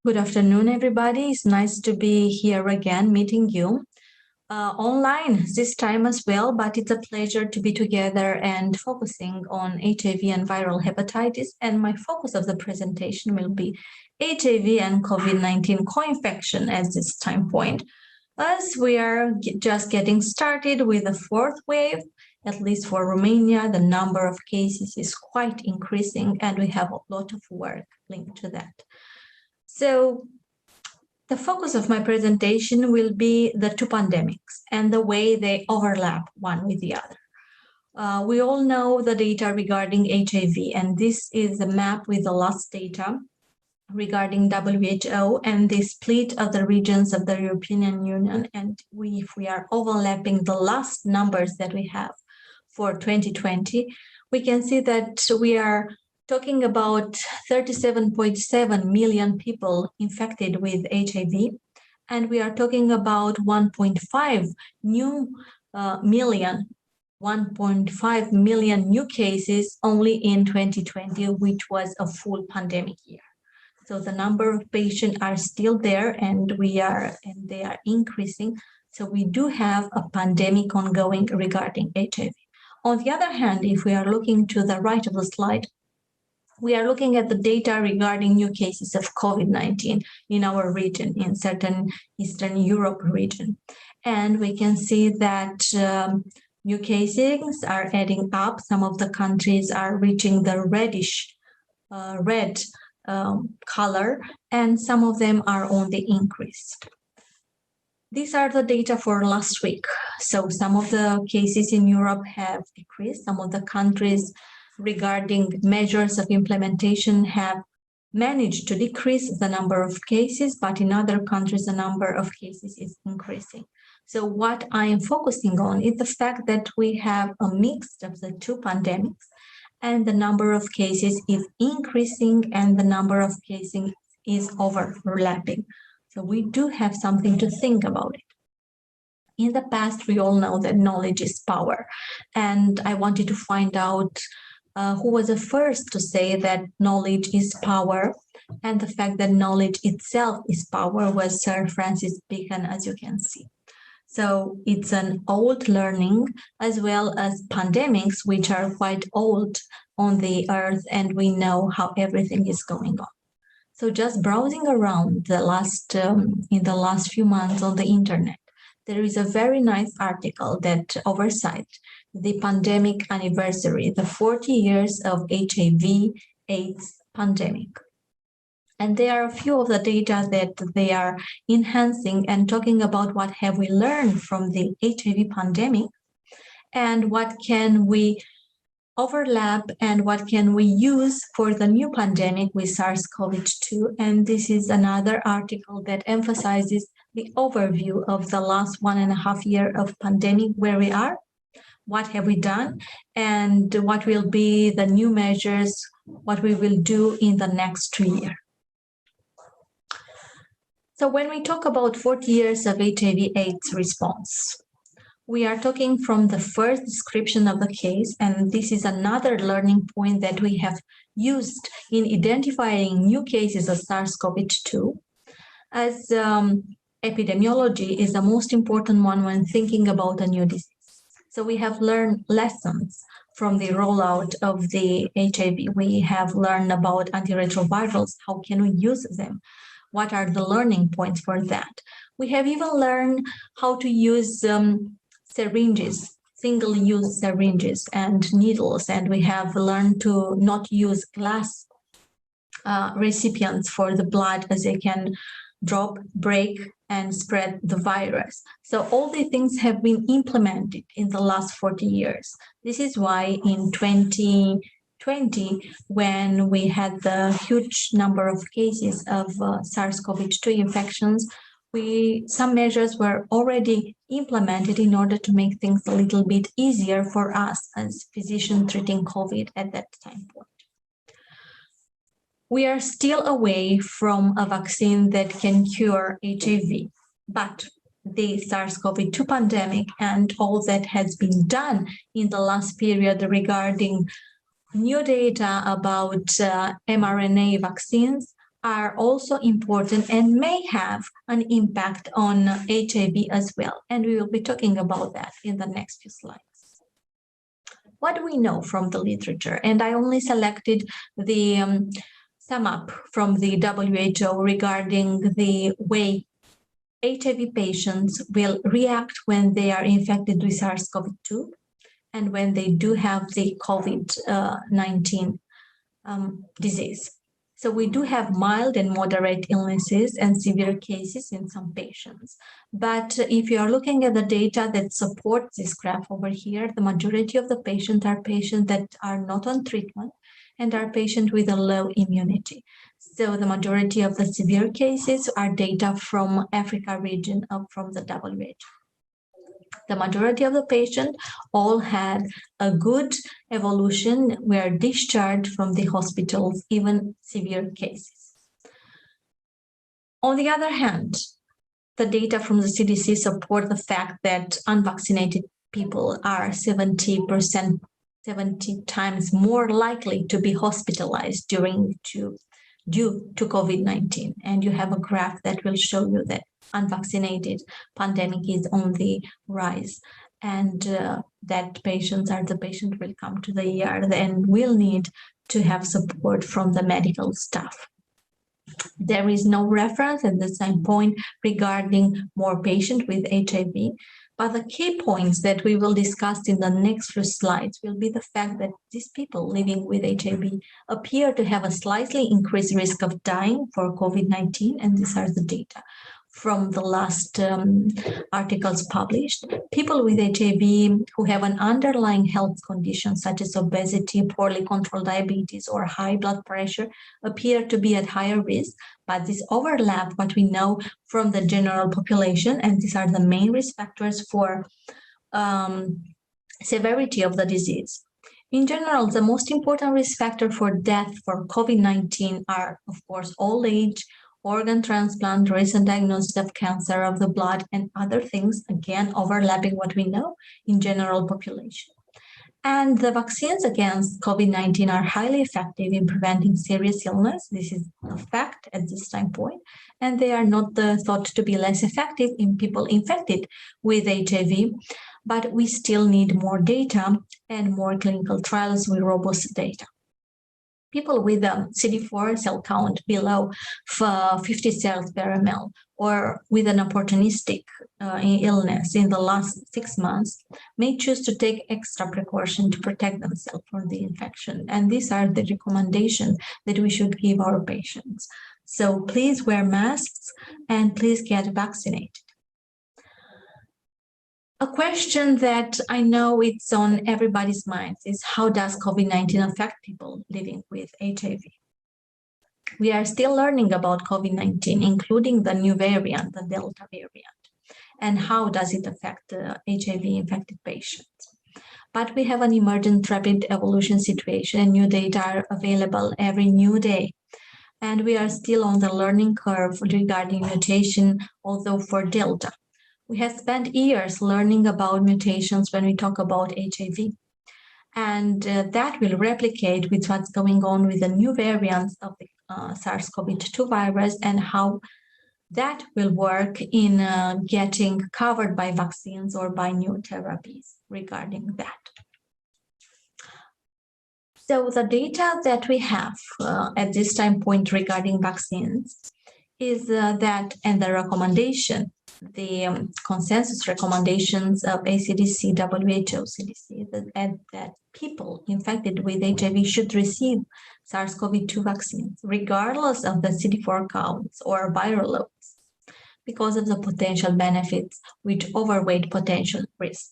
Good afternoon, everybody. It's nice to be here again, meeting you online this time as well, but it's a pleasure to be together and focusing on HIV and viral hepatitis. And my focus of the presentation will be HIV and COVID-19 co-infection at this time point. As we are just getting started with the fourth wave, at least for Romania, the number of cases is quite increasing, and we have a lot of work linked to that. So the focus of my presentation will be the two pandemics and the way they overlap one with the other. We all know the data regarding HIV, and this is a map with the last data regarding WHO and the split of the regions of the European Union. And if we are overlapping the last numbers that we have for 2020, we can see that we are talking about 37.7 million people infected with HIV, and we are talking about 1.5 million new cases only in 2020, which was a full pandemic year. So the number of patients are still there, and they are increasing. So we do have a pandemic ongoing regarding HIV. On the other hand, if we are looking to the right of the slide, we are looking at the data regarding new cases of COVID-19 in our region, in certain Eastern Europe region. And we can see that new cases are adding up. Some of the countries are reaching the red color, and some of them are on the increase. These are the data for last week. So some of the cases in Europe have decreased. Some of the countries regarding measures of implementation have managed to decrease the number of cases, but in other countries, the number of cases is increasing. So what I am focusing on is the fact that we have a mix of the two pandemics, and the number of cases is increasing and the number of cases is overlapping. So we do have something to think about it. In the past, we all know that knowledge is power, and I wanted to find out who was the first to say that knowledge is power, and the fact that knowledge itself is power was Sir Francis Bacon, as you can see. So it's an old learning, as well as pandemics, which are quite old on the earth, and we know how everything is going on. So just browsing around in the last few months on the internet, there is a very nice article that oversights the pandemic anniversary, the 40 years of HIV/AIDS pandemic. And there are a few of the data that they are enhancing and talking about what have we learned from the HIV pandemic and what can we overlap and what can we use for the new pandemic with SARS-CoV-2. And this is another article that emphasizes the overview of the last 1.5 years of pandemic, where we are, what have we done, and what will be the new measures, what we will do in the next 2 years. So when we talk about 40 years of HIV/AIDS response, we are talking from the first description of the case, and this is another learning point that we have used in identifying new cases of SARS-CoV-2, as epidemiology is the most important one when thinking about a new disease. So we have learned lessons from the rollout of the HIV. We have learned about antiretrovirals. How can we use them? What are the learning points for that? We have even learned how to use syringes, single-use syringes and needles, and we have learned to not use glass recipients for the blood, as they can drop, break, and spread the virus. So all the things have been implemented in the last 40 years. This is why in 2020, when we had the huge number of cases of SARS-CoV-2 infections, some measures were already implemented in order to make things a little bit easier for us as physicians treating COVID at that time point. We are still away from a vaccine that can cure HIV, but the SARS-CoV-2 pandemic and all that has been done in the last period regarding new data about mRNA vaccines are also important and may have an impact on HIV as well. And we will be talking about that in the next few slides. What do we know from the literature? And I only selected the sum up from the WHO regarding the way HIV patients will react when they are infected with SARS-CoV-2 and when they do have the COVID-19 disease. So we do have mild and moderate illnesses and severe cases in some patients. But if you are looking at the data that supports this graph over here, the majority of the patients are patients that are not on treatment and are patients with a low immunity. So the majority of the severe cases are data from Africa region from the WHO. The majority of the patients all had a good evolution, were discharged from the hospitals, even severe cases. On the other hand, the data from the CDC support the fact that unvaccinated people are 70 times more likely to be hospitalized due to COVID-19. And you have a graph that will show you that unvaccinated pandemic is on the rise, and that patients will come to the ER and will need to have support from the medical staff. There is no reference at the same point regarding more patients with HIV, but the key points that we will discuss in the next few slides will be the fact that these people living with HIV appear to have a slightly increased risk of dying for COVID-19, and these are the data from the last articles published. People with HIV who have an underlying health condition such as obesity, poorly controlled diabetes, or high blood pressure appear to be at higher risk, but this overlap what we know from the general population, and these are the main risk factors for severity of the disease. In general, the most important risk factor for death for COVID-19 are, of course, old age, organ transplant, recent diagnosis of cancer of the blood, and other things, again, overlapping what we know in general population. And the vaccines against COVID-19 are highly effective in preventing serious illness. This is a fact at this time point, and they are not thought to be less effective in people infected with HIV, but we still need more data and more clinical trials with robust data. People with a CD4 cell count below 50 cells per ml or with an opportunistic illness in the last 6 months may choose to take extra precaution to protect themselves from the infection. And these are the recommendations that we should give our patients. So please wear masks and please get vaccinated. A question that I know it's on everybody's minds is how does COVID-19 affect people living with HIV? We are still learning about COVID-19, including the new variant, the Delta variant, and how does it affect HIV-infected patients. But we have an emergent rapid evolution situation, and new data are available every new day. And we are still on the learning curve regarding mutation, although for Delta. We have spent years learning about mutations when we talk about HIV, and that will replicate with what's going on with the new variants of the SARS-CoV-2 virus and how that will work in getting covered by vaccines or by new therapies regarding that. So the data that we have at this time point regarding vaccines is that, and the recommendation, the consensus recommendations of ACDC, WHO, CDC, that people infected with HIV should receive SARS-CoV-2 vaccines, regardless of the CD4 counts or viral loads, because of the potential benefits which overweight potential risk.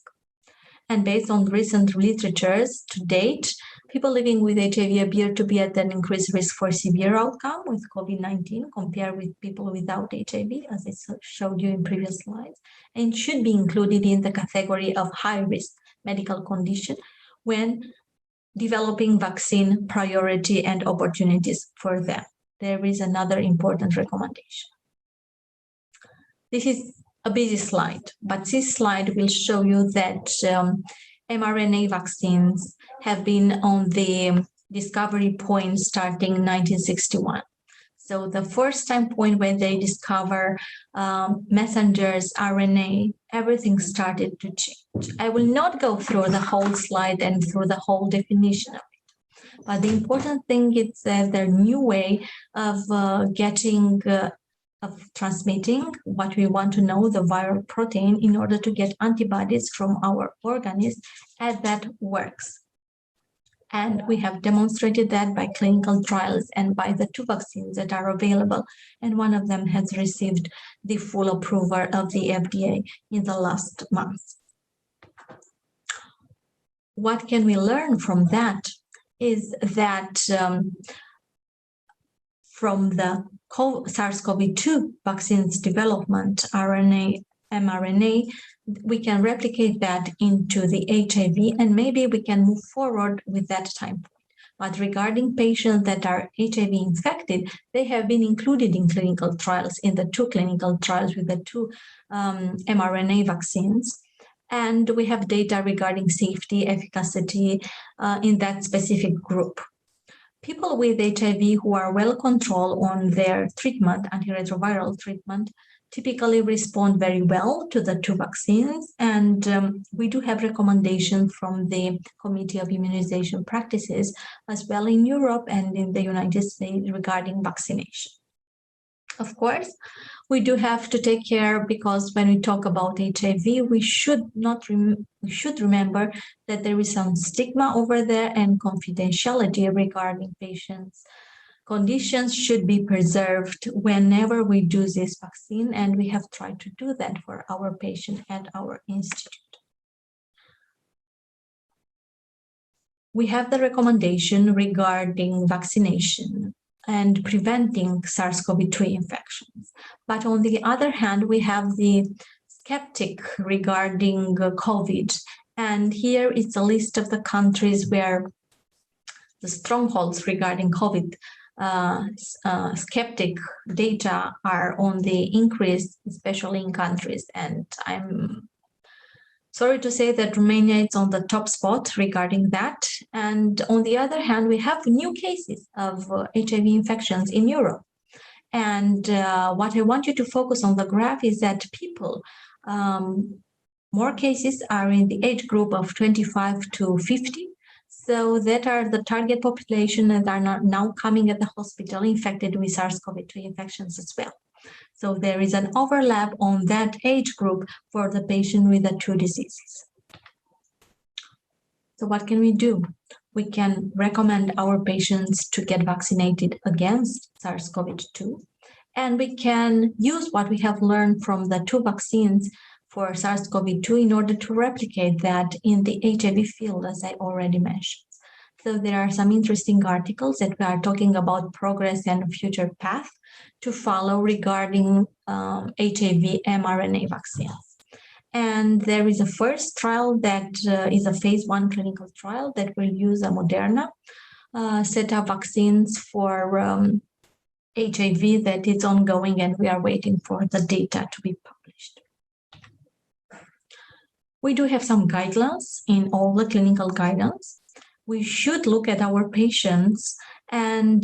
And based on recent literatures to date, people living with HIV appear to be at an increased risk for severe outcome with COVID-19 compared with people without HIV, as I showed you in previous slides, and should be included in the category of high-risk medical condition when developing vaccine priority and opportunities for them. There is another important recommendation. This is a busy slide, but this slide will show you that mRNA vaccines have been on the discovery point starting in 1961. So the first time point when they discover messengers, RNA, everything started to change. I will not go through the whole slide and through the whole definition of it, but the important thing is that the new way of of transmitting what we want to know, the viral protein, in order to get antibodies from our organism, and that works. And we have demonstrated that by clinical trials and by the 2 vaccines that are available. And one of them has received the full approval of the FDA in the last month. What can we learn from that is that from the SARS-CoV-2 vaccines development, RNA, mRNA, we can replicate that into the HIV, and maybe we can move forward with that time point. But regarding patients that are HIV infected, they have been included in clinical trials, in the 2 clinical trials with the 2 mRNA vaccines. And we have data regarding safety, efficacy in that specific group. People with HIV who are well controlled on their treatment, antiretroviral treatment, typically respond very well to the 2 vaccines. And we do have recommendations from the Committee of Immunization Practices, as well in Europe and in the United States regarding vaccination. Of course, we do have to take care, because when we talk about HIV, we should remember that there is some stigma over there, and confidentiality regarding patients' conditions should be preserved whenever we do this vaccine, and we have tried to do that for our patient at our institute. We have the recommendation regarding vaccination and preventing SARS-CoV-2 infections. But on the other hand, we have the skeptic regarding COVID. And here is a list of the countries where the strongholds regarding COVID skeptic data are on the increase, especially in countries. And I'm sorry to say that Romania is on the top spot regarding that. And on the other hand, we have new cases of HIV infections in Europe. And what I want you to focus on the graph is that people, more cases are in the age group of 25 to 50. So that are the target population that are now coming at the hospital infected with SARS-CoV-2 infections as well. So there is an overlap on that age group for the patient with the 2 diseases. So what can we do? We can recommend our patients to get vaccinated against SARS-CoV-2, and we can use what we have learned from the 2 vaccines for SARS-CoV-2 in order to replicate that in the HIV field, as I already mentioned. So there are some interesting articles that we are talking about progress and future path to follow regarding HIV mRNA vaccines. And there is a first trial that is a phase 1 clinical trial that will use a Moderna set of vaccines for HIV that is ongoing, and we are waiting for the data to be published. We do have some guidelines in all the clinical guidance. We should look at our patients and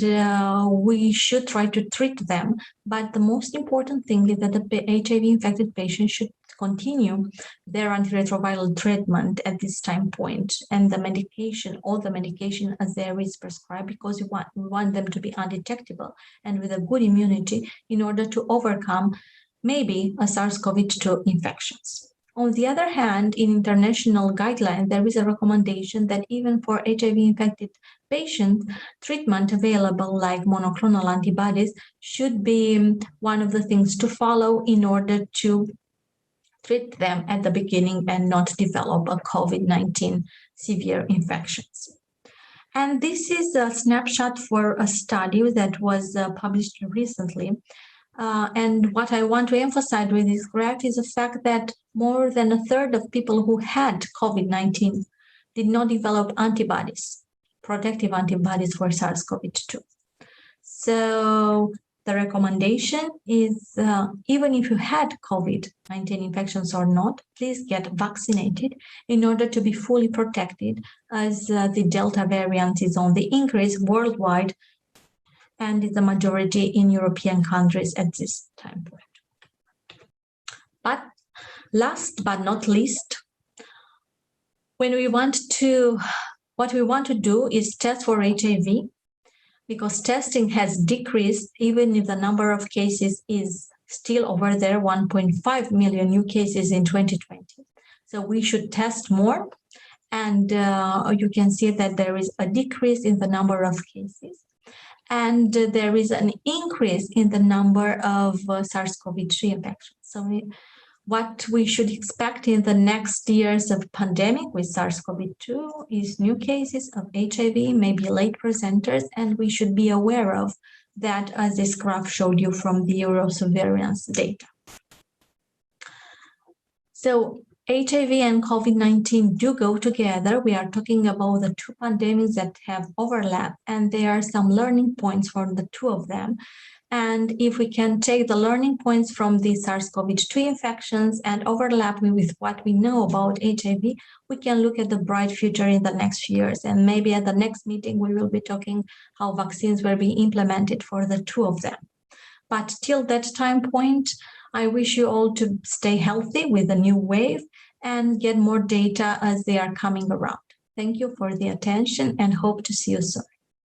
we should try to treat them. But the most important thing is that the HIV-infected patient should continue their antiretroviral treatment at this time point, and the medication, all the medication as there is prescribed, because we want them to be undetectable and with a good immunity in order to overcome maybe a SARS-CoV-2 infections. On the other hand, in international guidelines, there is a recommendation that even for HIV-infected patients, treatment available like monoclonal antibodies should be one of the things to follow in order to treat them at the beginning and not develop a COVID-19 severe infections. And this is a snapshot for a study that was published recently. And what I want to emphasize with this graph is the fact that more than a third of people who had COVID-19 did not develop antibodies, protective antibodies for SARS-CoV-2. So the recommendation is even if you had COVID-19 infections or not, please get vaccinated in order to be fully protected, as the Delta variant is on the increase worldwide. and is a majority in European countries at this time point. But last but not least, what we want to do is test for HIV, because testing has decreased, even if the number of cases is still over there, 1.5 million new cases in 2020. So we should test more. And you can see that there is a decrease in the number of cases. And there is an increase in the number of SARS-CoV-2 infections. So what we should expect in the next years of pandemic with SARS-CoV-2 is new cases of HIV, maybe late presenters, and we should be aware of that, as this graph showed you from the Eurosurveillance data. So HIV and COVID-19 do go together. We are talking about the two pandemics that have overlap, and there are some learning points for the two of them. And if we can take the learning points from the SARS-CoV-2 infections and overlap with what we know about HIV, we can look at the bright future in the next few years. And maybe at the next meeting, we will be talking how vaccines will be implemented for the two of them. But till that time point, I wish you all to stay healthy with the new wave and get more data as they are coming around. Thank you for the attention and hope to see you soon.